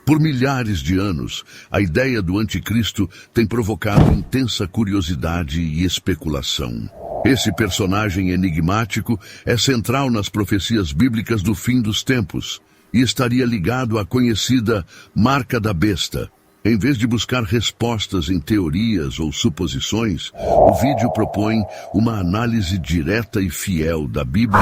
Por milhares de anos, a ideia do anticristo tem provocado intensa curiosidade e especulação. Esse personagem enigmático é central nas profecias bíblicas do fim dos tempos e estaria ligado à conhecida marca da besta. Em vez de buscar respostas em teorias ou suposições, o vídeo propõe uma análise direta e fiel da Bíblia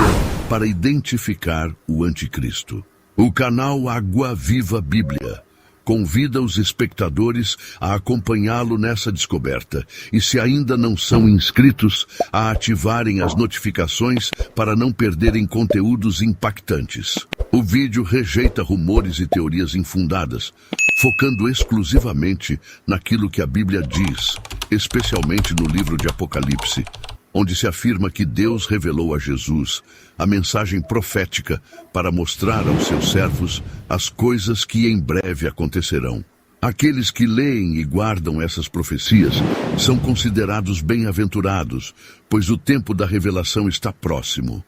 para identificar o anticristo. O canal Água Viva Bíblia convida os espectadores a acompanhá-lo nessa descoberta e, se ainda não são inscritos, a ativarem as notificações para não perderem conteúdos impactantes. O vídeo rejeita rumores e teorias infundadas, focando exclusivamente naquilo que a Bíblia diz, especialmente no livro de Apocalipse, onde se afirma que Deus revelou a Jesus a mensagem profética para mostrar aos seus servos as coisas que em breve acontecerão. Aqueles que leem e guardam essas profecias são considerados bem-aventurados, pois o tempo da revelação está próximo.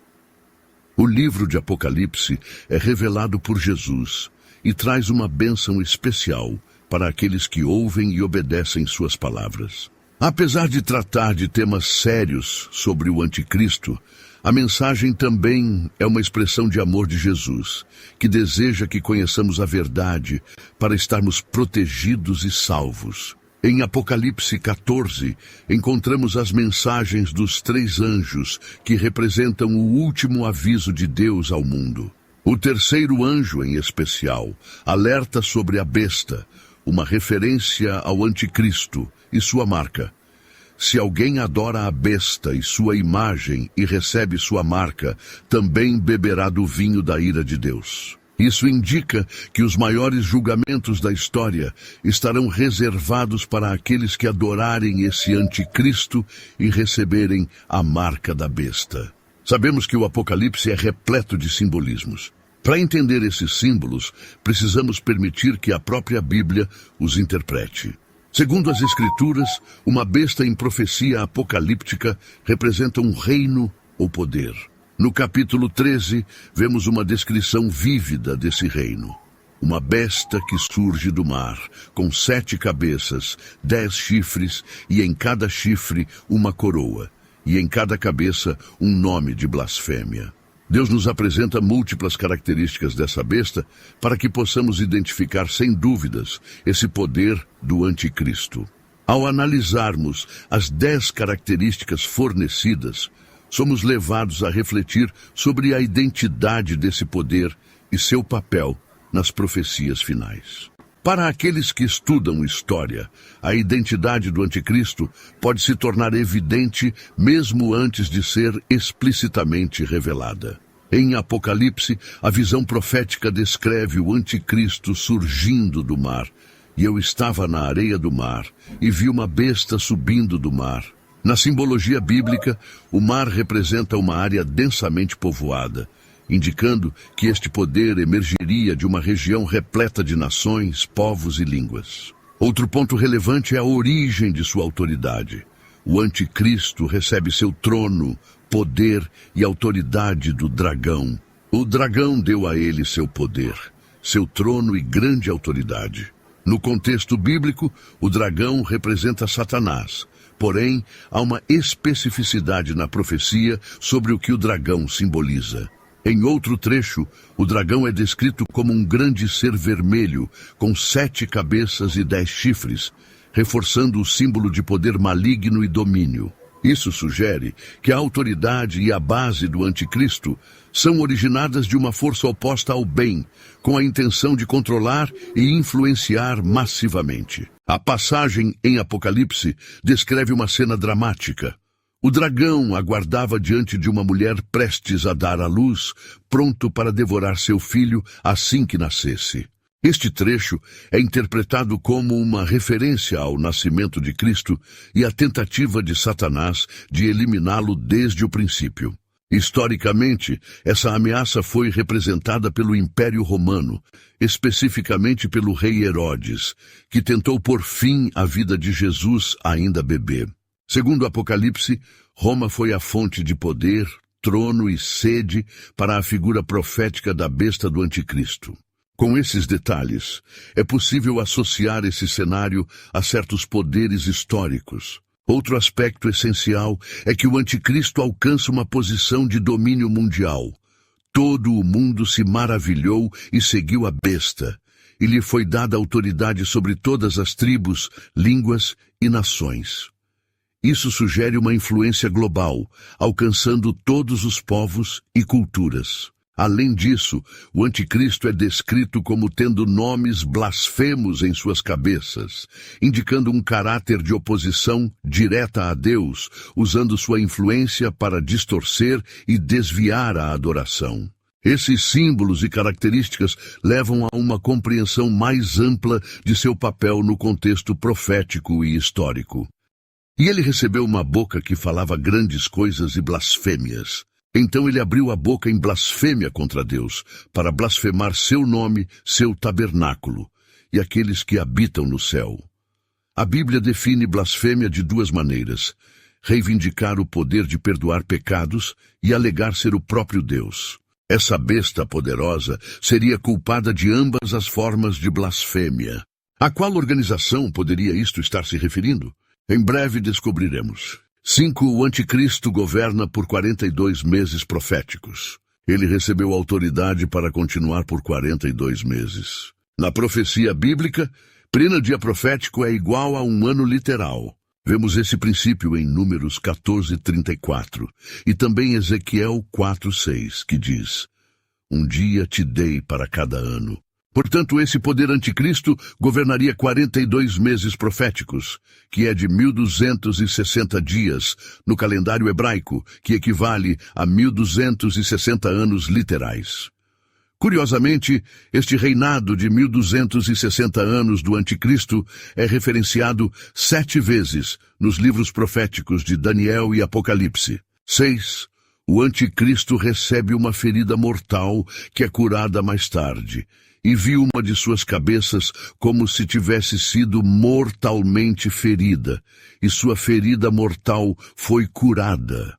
O livro de Apocalipse é revelado por Jesus e traz uma bênção especial para aqueles que ouvem e obedecem suas palavras. Apesar de tratar de temas sérios sobre o anticristo, a mensagem também é uma expressão de amor de Jesus, que deseja que conheçamos a verdade para estarmos protegidos e salvos. Em Apocalipse 14, encontramos as mensagens dos 3 anjos que representam o último aviso de Deus ao mundo. O terceiro anjo, em especial, alerta sobre a besta, uma referência ao anticristo e sua marca. Se alguém adora a besta e sua imagem e recebe sua marca, também beberá do vinho da ira de Deus. Isso indica que os maiores julgamentos da história estarão reservados para aqueles que adorarem esse anticristo e receberem a marca da besta. Sabemos que o Apocalipse é repleto de simbolismos. Para entender esses símbolos, precisamos permitir que a própria Bíblia os interprete. Segundo as Escrituras, uma besta em profecia apocalíptica representa um reino ou poder. No capítulo 13, vemos uma descrição vívida desse reino. Uma besta que surge do mar, com 7 cabeças, 10 chifres, e em cada chifre uma coroa, e em cada cabeça um nome de blasfêmia. Deus nos apresenta múltiplas características dessa besta para que possamos identificar sem dúvidas esse poder do anticristo. Ao analisarmos as 10 características fornecidas, somos levados a refletir sobre a identidade desse poder e seu papel nas profecias finais. Para aqueles que estudam história, a identidade do anticristo pode se tornar evidente mesmo antes de ser explicitamente revelada. Em Apocalipse, a visão profética descreve o anticristo surgindo do mar. E eu estava na areia do mar e vi uma besta subindo do mar. Na simbologia bíblica, o mar representa uma área densamente povoada, indicando que este poder emergiria de uma região repleta de nações, povos e línguas. Outro ponto relevante é a origem de sua autoridade. O anticristo recebe seu trono, poder e autoridade do dragão. O dragão deu a ele seu poder, seu trono e grande autoridade. No contexto bíblico, o dragão representa Satanás. Porém, há uma especificidade na profecia sobre o que o dragão simboliza. Em outro trecho, o dragão é descrito como um grande ser vermelho, com 7 cabeças e 10 chifres, reforçando o símbolo de poder maligno e domínio. Isso sugere que a autoridade e a base do anticristo são originadas de uma força oposta ao bem, com a intenção de controlar e influenciar massivamente. A passagem em Apocalipse descreve uma cena dramática. O dragão aguardava diante de uma mulher prestes a dar à luz, pronto para devorar seu filho assim que nascesse. Este trecho é interpretado como uma referência ao nascimento de Cristo e à tentativa de Satanás de eliminá-lo desde o princípio. Historicamente, essa ameaça foi representada pelo Império Romano, especificamente pelo rei Herodes, que tentou pôr fim à vida de Jesus ainda bebê. Segundo Apocalipse, Roma foi a fonte de poder, trono e sede para a figura profética da besta do anticristo. Com esses detalhes, é possível associar esse cenário a certos poderes históricos. Outro aspecto essencial é que o anticristo alcança uma posição de domínio mundial. Todo o mundo se maravilhou e seguiu a besta, e lhe foi dada autoridade sobre todas as tribos, línguas e nações. Isso sugere uma influência global, alcançando todos os povos e culturas. Além disso, o anticristo é descrito como tendo nomes blasfemos em suas cabeças, indicando um caráter de oposição direta a Deus, usando sua influência para distorcer e desviar a adoração. Esses símbolos e características levam a uma compreensão mais ampla de seu papel no contexto profético e histórico. E ele recebeu uma boca que falava grandes coisas e blasfêmias. Então ele abriu a boca em blasfêmia contra Deus, para blasfemar seu nome, seu tabernáculo, e aqueles que habitam no céu. A Bíblia define blasfêmia de duas maneiras: reivindicar o poder de perdoar pecados e alegar ser o próprio Deus. Essa besta poderosa seria culpada de ambas as formas de blasfêmia. A qual organização poderia isto estar se referindo? Em breve descobriremos. 5. O anticristo governa por 42 meses proféticos. Ele recebeu autoridade para continuar por 42 meses. Na profecia bíblica, pleno dia profético é igual a um ano literal. Vemos esse princípio em Números 14:34 e também Ezequiel 4:6, que diz: um dia te dei para cada ano. Portanto, esse poder anticristo governaria 42 meses proféticos, que é de 1260 dias no calendário hebraico, que equivale a 1260 anos literais. Curiosamente, este reinado de 1260 anos do anticristo é referenciado 7 vezes nos livros proféticos de Daniel e Apocalipse. 6. O anticristo recebe uma ferida mortal que é curada mais tarde, e viu uma de suas cabeças como se tivesse sido mortalmente ferida, e sua ferida mortal foi curada.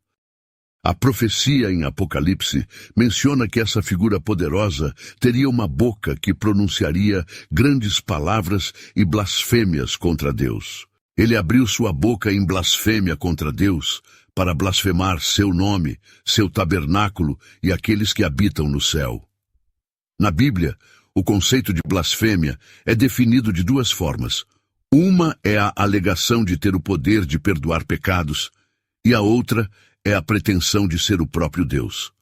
A profecia em Apocalipse menciona que essa figura poderosa teria uma boca que pronunciaria grandes palavras e blasfêmias contra Deus. Ele abriu sua boca em blasfêmia contra Deus para blasfemar seu nome, seu tabernáculo e aqueles que habitam no céu. Na Bíblia, o conceito de blasfêmia é definido de duas formas. Uma é a alegação de ter o poder de perdoar pecados, e a outra é a pretensão de ser o próprio Deus.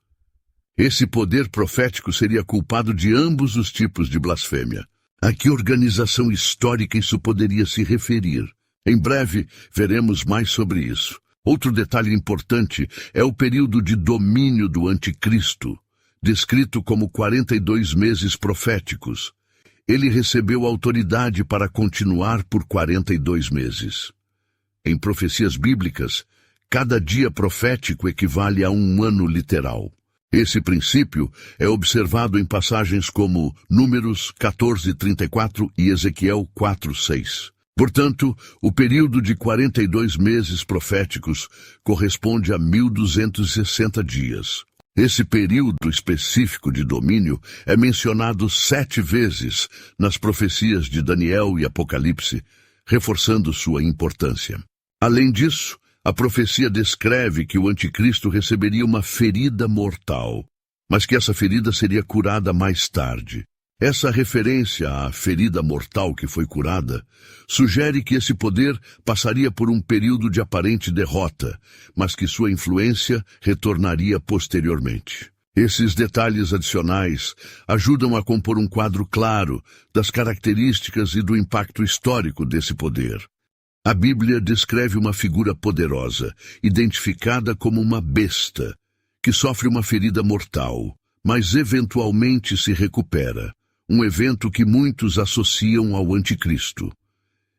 Esse poder profético seria culpado de ambos os tipos de blasfêmia. A que organização histórica isso poderia se referir? Em breve, veremos mais sobre isso. Outro detalhe importante é o período de domínio do anticristo, descrito como 42 meses proféticos. Ele recebeu autoridade para continuar por 42 meses. Em profecias bíblicas, cada dia profético equivale a um ano literal. Esse princípio é observado em passagens como Números 14:34 e Ezequiel 4:6. Portanto, o período de 42 meses proféticos corresponde a 1260 dias. Esse período específico de domínio é mencionado 7 vezes nas profecias de Daniel e Apocalipse, reforçando sua importância. Além disso, a profecia descreve que o anticristo receberia uma ferida mortal, mas que essa ferida seria curada mais tarde. Essa referência à ferida mortal que foi curada sugere que esse poder passaria por um período de aparente derrota, mas que sua influência retornaria posteriormente. Esses detalhes adicionais ajudam a compor um quadro claro das características e do impacto histórico desse poder. A Bíblia descreve uma figura poderosa, identificada como uma besta, que sofre uma ferida mortal, mas eventualmente se recupera. Um evento que muitos associam ao anticristo.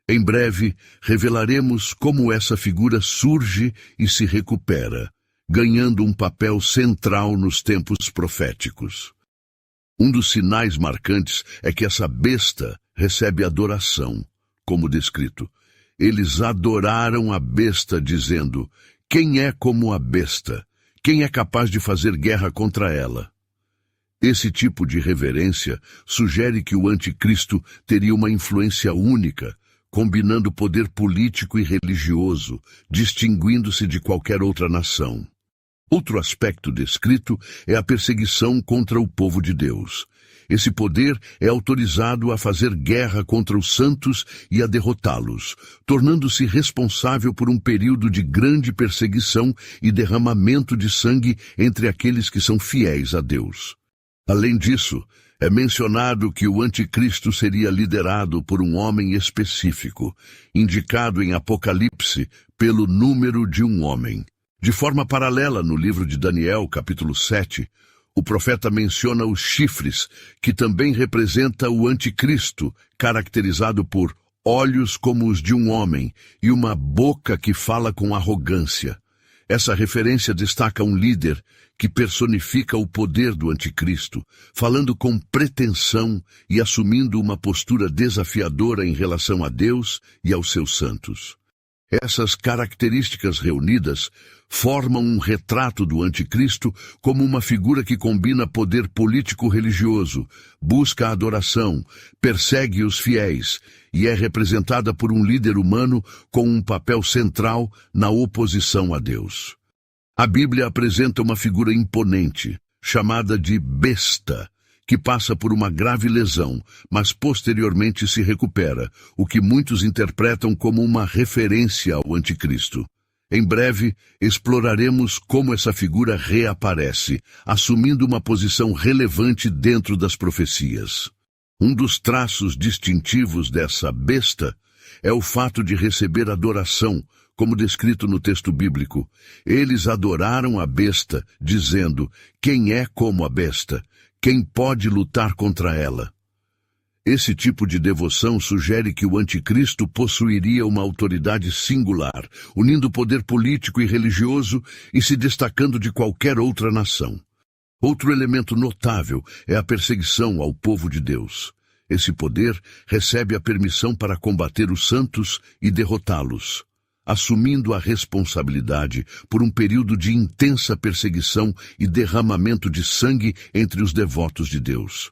Em breve, revelaremos como essa figura surge e se recupera, ganhando um papel central nos tempos proféticos. Um dos sinais marcantes é que essa besta recebe adoração, como descrito. Eles adoraram a besta, dizendo: quem é como a besta? Quem é capaz de fazer guerra contra ela? Esse tipo de reverência sugere que o anticristo teria uma influência única, combinando poder político e religioso, distinguindo-se de qualquer outra nação. Outro aspecto descrito é a perseguição contra o povo de Deus. Esse poder é autorizado a fazer guerra contra os santos e a derrotá-los, tornando-se responsável por um período de grande perseguição e derramamento de sangue entre aqueles que são fiéis a Deus. Além disso, é mencionado que o anticristo seria liderado por um homem específico, indicado em Apocalipse pelo número de um homem. De forma paralela, no livro de Daniel, capítulo 7, o profeta menciona os chifres, que também representa o anticristo, caracterizado por olhos como os de um homem e uma boca que fala com arrogância. Essa referência destaca um líder que personifica o poder do anticristo, falando com pretensão e assumindo uma postura desafiadora em relação a Deus e aos seus santos. Essas características reunidas formam um retrato do anticristo como uma figura que combina poder político-religioso, busca a adoração, persegue os fiéis e é representada por um líder humano com um papel central na oposição a Deus. A Bíblia apresenta uma figura imponente, chamada de besta, que passa por uma grave lesão, mas posteriormente se recupera, o que muitos interpretam como uma referência ao anticristo. Em breve, exploraremos como essa figura reaparece, assumindo uma posição relevante dentro das profecias. Um dos traços distintivos dessa besta é o fato de receber adoração, como descrito no texto bíblico. Eles adoraram a besta, dizendo: "Quem é como a besta? Quem pode lutar contra ela?" Esse tipo de devoção sugere que o anticristo possuiria uma autoridade singular, unindo poder político e religioso e se destacando de qualquer outra nação. Outro elemento notável é a perseguição ao povo de Deus. Esse poder recebe a permissão para combater os santos e derrotá-los, assumindo a responsabilidade por um período de intensa perseguição e derramamento de sangue entre os devotos de Deus.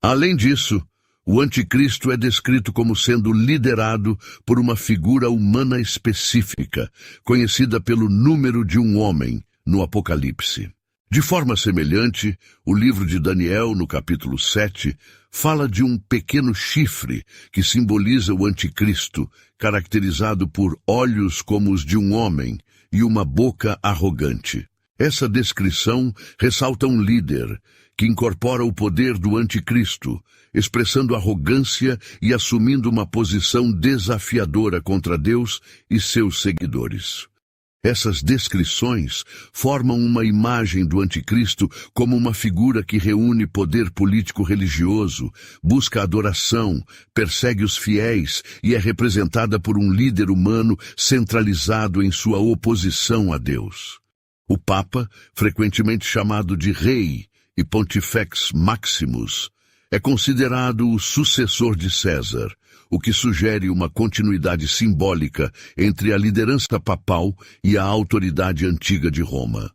Além disso, o anticristo é descrito como sendo liderado por uma figura humana específica, conhecida pelo número de um homem, no Apocalipse. De forma semelhante, o livro de Daniel, no capítulo 7, fala de um pequeno chifre que simboliza o anticristo, caracterizado por olhos como os de um homem e uma boca arrogante. Essa descrição ressalta um líder que incorpora o poder do anticristo, expressando arrogância e assumindo uma posição desafiadora contra Deus e seus seguidores. Essas descrições formam uma imagem do anticristo como uma figura que reúne poder político-religioso, busca adoração, persegue os fiéis e é representada por um líder humano centralizado em sua oposição a Deus. O Papa, frequentemente chamado de Rei e Pontifex Maximus, é considerado o sucessor de César, o que sugere uma continuidade simbólica entre a liderança papal e a autoridade antiga de Roma.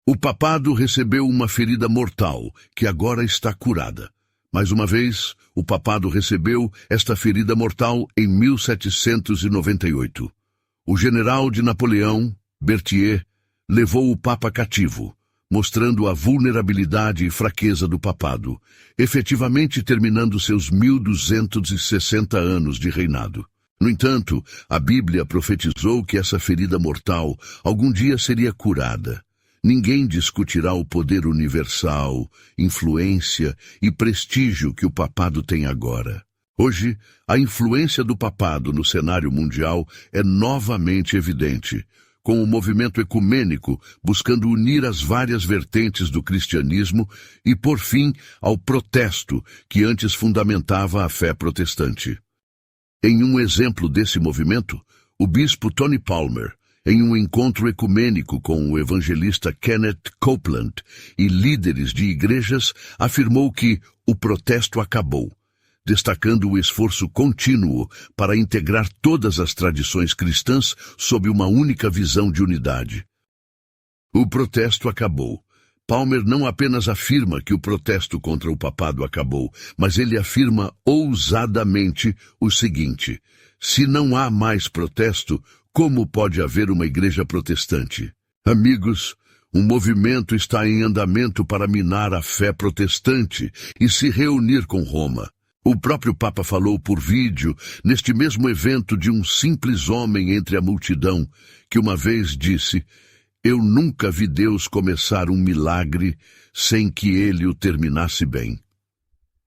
O papado recebeu uma ferida mortal, que agora está curada. Mais uma vez, o papado recebeu esta ferida mortal em 1798. O general de Napoleão, Berthier, levou o papa cativo, mostrando a vulnerabilidade e fraqueza do papado, efetivamente terminando seus 1260 anos de reinado. No entanto, a Bíblia profetizou que essa ferida mortal algum dia seria curada. Ninguém discutirá o poder universal, influência e prestígio que o papado tem agora. Hoje, a influência do papado no cenário mundial é novamente evidente, com o movimento ecumênico buscando unir as várias vertentes do cristianismo e pôr fim ao protesto que antes fundamentava a fé protestante. Em um exemplo desse movimento, o bispo Tony Palmer, em um encontro ecumênico com o evangelista Kenneth Copeland e líderes de igrejas, afirmou que o protesto acabou, destacando o esforço contínuo para integrar todas as tradições cristãs sob uma única visão de unidade. O protesto acabou, Palmer não apenas afirma que o protesto contra o papado acabou, mas ele afirma ousadamente o seguinte: se não há mais protesto, como pode haver uma igreja protestante? Amigos, um movimento está em andamento para minar a fé protestante e se reunir com Roma. O próprio Papa falou por vídeo, neste mesmo evento, de um simples homem entre a multidão, que uma vez disse: eu nunca vi Deus começar um milagre sem que ele o terminasse bem.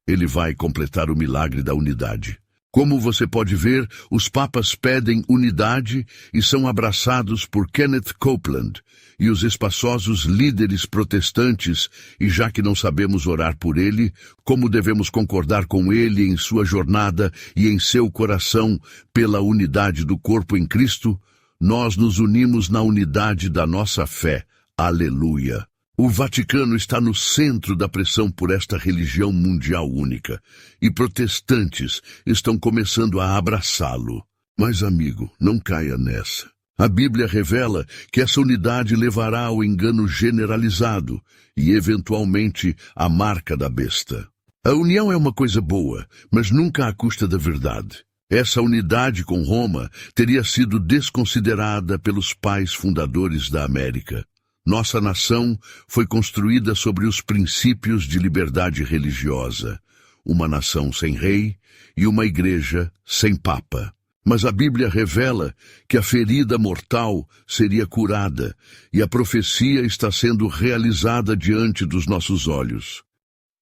Ele vai completar o milagre da unidade. Como você pode ver, os papas pedem unidade e são abraçados por Kenneth Copeland e os espaçosos líderes protestantes, e já que não sabemos orar por ele, como devemos concordar com ele em sua jornada e em seu coração pela unidade do corpo em Cristo, nós nos unimos na unidade da nossa fé. Aleluia! O Vaticano está no centro da pressão por esta religião mundial única, e protestantes estão começando a abraçá-lo. Mas, amigo, não caia nessa. A Bíblia revela que essa unidade levará ao engano generalizado e, eventualmente, à marca da besta. A união é uma coisa boa, mas nunca à custa da verdade. Essa unidade com Roma teria sido desconsiderada pelos pais fundadores da América. Nossa nação foi construída sobre os princípios de liberdade religiosa, uma nação sem rei e uma igreja sem papa. Mas a Bíblia revela que a ferida mortal seria curada e a profecia está sendo realizada diante dos nossos olhos.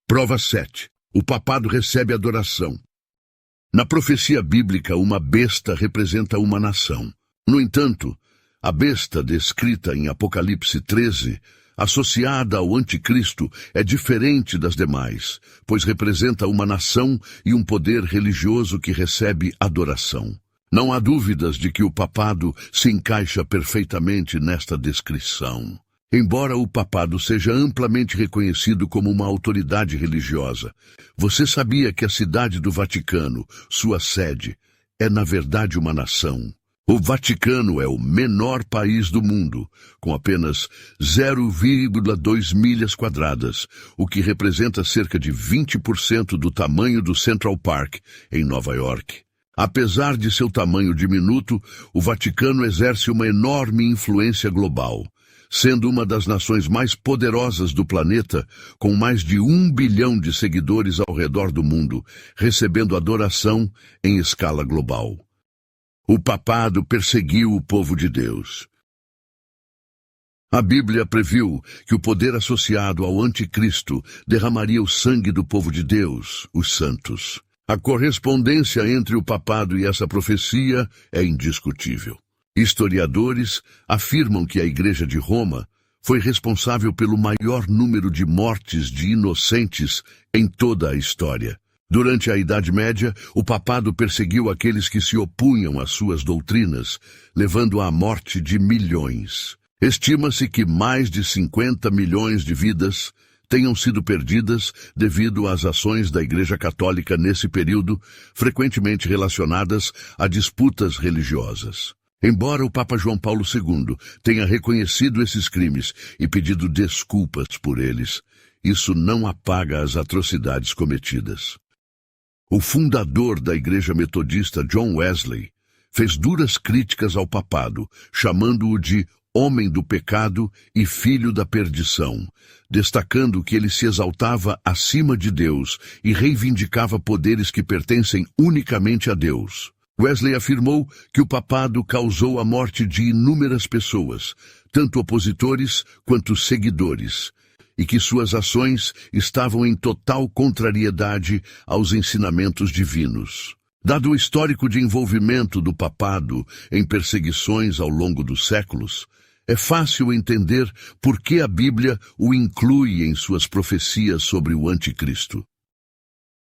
Prova 7. O papado recebe adoração. Na profecia bíblica, uma besta representa uma nação. No entanto, a besta descrita em Apocalipse 13, associada ao anticristo, é diferente das demais, pois representa uma nação e um poder religioso que recebe adoração. Não há dúvidas de que o papado se encaixa perfeitamente nesta descrição. Embora o papado seja amplamente reconhecido como uma autoridade religiosa, você sabia que a cidade do Vaticano, sua sede, é na verdade uma nação? O Vaticano é o menor país do mundo, com apenas 0,2 milhas quadradas, o que representa cerca de 20% do tamanho do Central Park, em Nova York. Apesar de seu tamanho diminuto, o Vaticano exerce uma enorme influência global, sendo uma das nações mais poderosas do planeta, com mais de 1 bilhão de seguidores ao redor do mundo, recebendo adoração em escala global. O papado perseguiu o povo de Deus. A Bíblia previu que o poder associado ao anticristo derramaria o sangue do povo de Deus, os santos. A correspondência entre o papado e essa profecia é indiscutível. Historiadores afirmam que a Igreja de Roma foi responsável pelo maior número de mortes de inocentes em toda a história. Durante a Idade Média, o papado perseguiu aqueles que se opunham às suas doutrinas, levando à morte de milhões. Estima-se que mais de 50 milhões de vidas tenham sido perdidas devido às ações da Igreja Católica nesse período, frequentemente relacionadas a disputas religiosas. Embora o Papa João Paulo II tenha reconhecido esses crimes e pedido desculpas por eles, isso não apaga as atrocidades cometidas. O fundador da Igreja Metodista, John Wesley, fez duras críticas ao papado, chamando-o de homem do pecado e filho da perdição, destacando que ele se exaltava acima de Deus e reivindicava poderes que pertencem unicamente a Deus. Wesley afirmou que o papado causou a morte de inúmeras pessoas, tanto opositores quanto seguidores, e que suas ações estavam em total contrariedade aos ensinamentos divinos. Dado o histórico de envolvimento do papado em perseguições ao longo dos séculos, é fácil entender por que a Bíblia o inclui em suas profecias sobre o anticristo.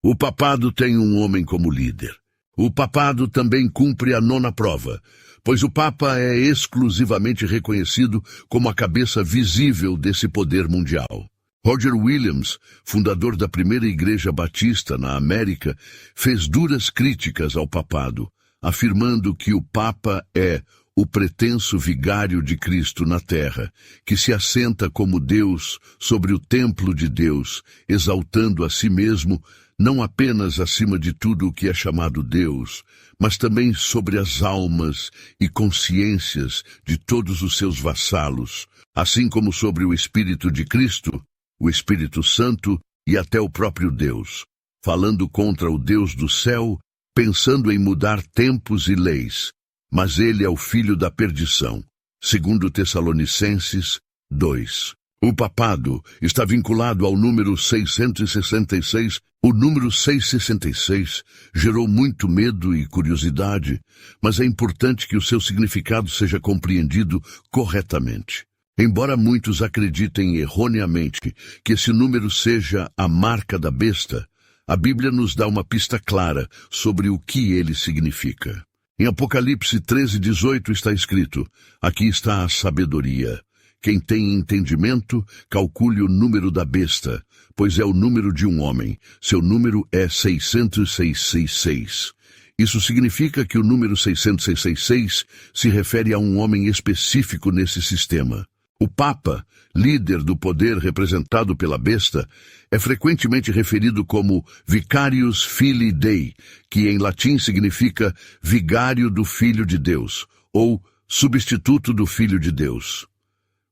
O papado tem um homem como líder. O papado também cumpre a 9ª prova, pois o Papa é exclusivamente reconhecido como a cabeça visível desse poder mundial. Roger Williams, fundador da primeira Igreja Batista na América, fez duras críticas ao papado, afirmando que o Papa é o pretenso vigário de Cristo na terra, que se assenta como Deus sobre o templo de Deus, exaltando a si mesmo, não apenas acima de tudo o que é chamado Deus, mas também sobre as almas e consciências de todos os seus vassalos, assim como sobre o Espírito de Cristo, o Espírito Santo e até o próprio Deus, falando contra o Deus do céu, pensando em mudar tempos e leis, mas ele é o filho da perdição, segundo Tessalonicenses 2. O papado está vinculado ao número 666. O número 666 gerou muito medo e curiosidade, mas é importante que o seu significado seja compreendido corretamente. Embora muitos acreditem erroneamente que esse número seja a marca da besta, a Bíblia nos dá uma pista clara sobre o que ele significa. Em Apocalipse 13:18 está escrito: aqui está a sabedoria. Quem tem entendimento, calcule o número da besta, pois é o número de um homem. Seu número é 666. Isso significa que o número 666 se refere a um homem específico nesse sistema. O Papa, líder do poder representado pela besta, é frequentemente referido como Vicarius Filii Dei, que em latim significa vigário do Filho de Deus, ou substituto do Filho de Deus.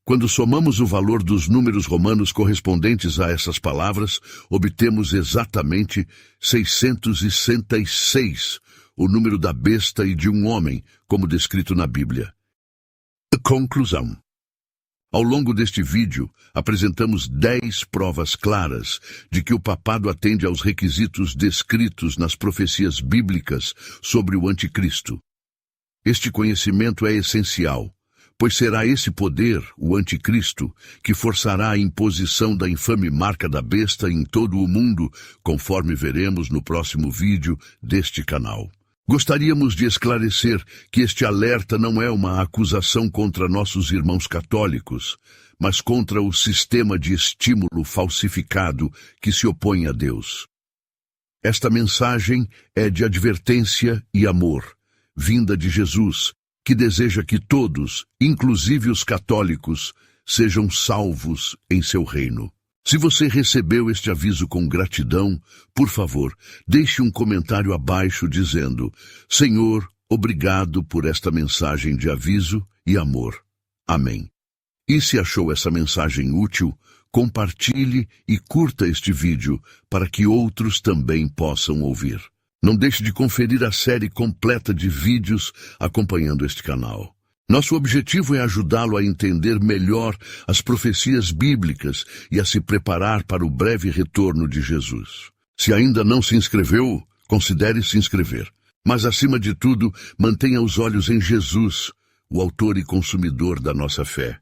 Quando somamos o valor dos números romanos correspondentes a essas palavras, obtemos exatamente 666, o número da besta e de um homem, como descrito na Bíblia. Conclusão. Ao longo deste vídeo, apresentamos 10 provas claras de que o papado atende aos requisitos descritos nas profecias bíblicas sobre o anticristo. Este conhecimento é essencial, pois será esse poder, o anticristo, que forçará a imposição da infame marca da besta em todo o mundo, conforme veremos no próximo vídeo deste canal. Gostaríamos de esclarecer que este alerta não é uma acusação contra nossos irmãos católicos, mas contra o sistema de estímulo falsificado que se opõe a Deus. Esta mensagem é de advertência e amor, vinda de Jesus, que deseja que todos, inclusive os católicos, sejam salvos em seu reino. Se você recebeu este aviso com gratidão, por favor, deixe um comentário abaixo dizendo: Senhor, obrigado por esta mensagem de aviso e amor. Amém. E se achou essa mensagem útil, compartilhe e curta este vídeo para que outros também possam ouvir. Não deixe de conferir a série completa de vídeos acompanhando este canal. Nosso objetivo é ajudá-lo a entender melhor as profecias bíblicas e a se preparar para o breve retorno de Jesus. Se ainda não se inscreveu, considere se inscrever. Mas, acima de tudo, mantenha os olhos em Jesus, o autor e consumidor da nossa fé.